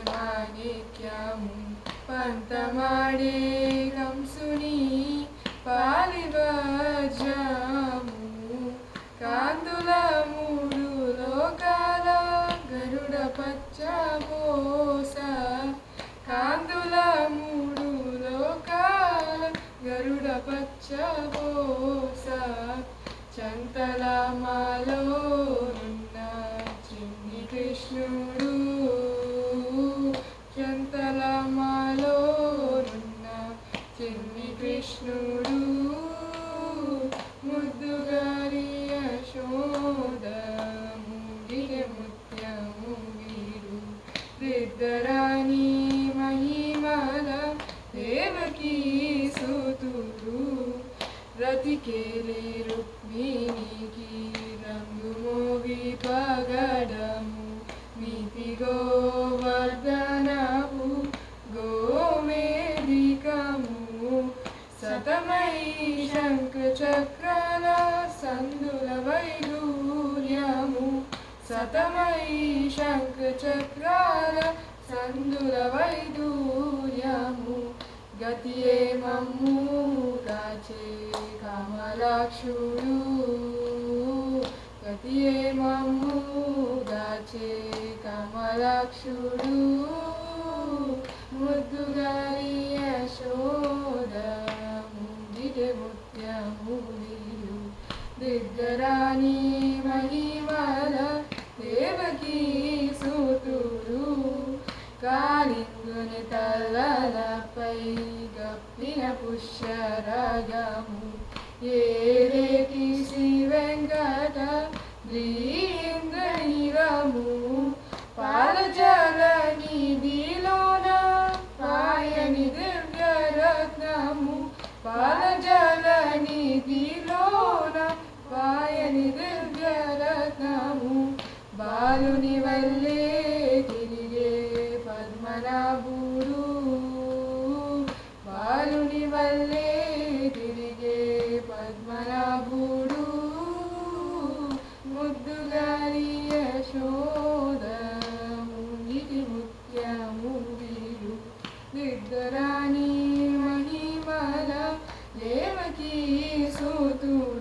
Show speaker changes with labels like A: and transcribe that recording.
A: మాణిక్యము పంతమాడే కంసుని పాలివజ్రము కాంతుల మూడు లోకాల గరుడ పచ్చబోస కాంతుల మూడు లోకాల గరుడ పచ్చబోస చంతల మాలోనున్న చిన్ని కృష్ణుడు చంతల మాలోనున్న చిన్ని కృష్ణుడు ముద్దుగారి యశోద ముంగిట ముత్యము వీడు రిద్దరాణి మహిమల దేవకీ సుతుడు రతికేలి రుక్మిణికి రంగు మోవి పగడము నీతి గోవర్ధనము గోమేదికము సతమై శంఖ చక్రాల సందుల వైడూర్యము సతమై శంఖ చక్రాల సందుల వైడూర్యము గతియే మమ్ము గాచే కమలాక్షుడు గతియే మమ్ము గాచే కమలాక్షుడు ముద్దుగారి యశోద ముంగిట ముత్యము వీడు దిగ్గరాణి మహిమల దేవకీ సుతుడు కాళింగుని తలలపై గప్పిన పుష్యరాగము ఏరేటి శ్రీ వెంకట ద్రీంద్రనిరము పాలజల నిధిలోన పాయని దివ్యరత్నము పాలజల నిధిలోన పాయని దివ్యరత్నము బాలుని వల్లే తిరిగే పద్మనాభుడు బాలుని వల్లే తిరిగే పద్మనాభుడు ముద్దుగారి యశోద ముంగిటి ముత్యము వీడు దిగ్గరాణి మహిమల దేవకీ సుతుడు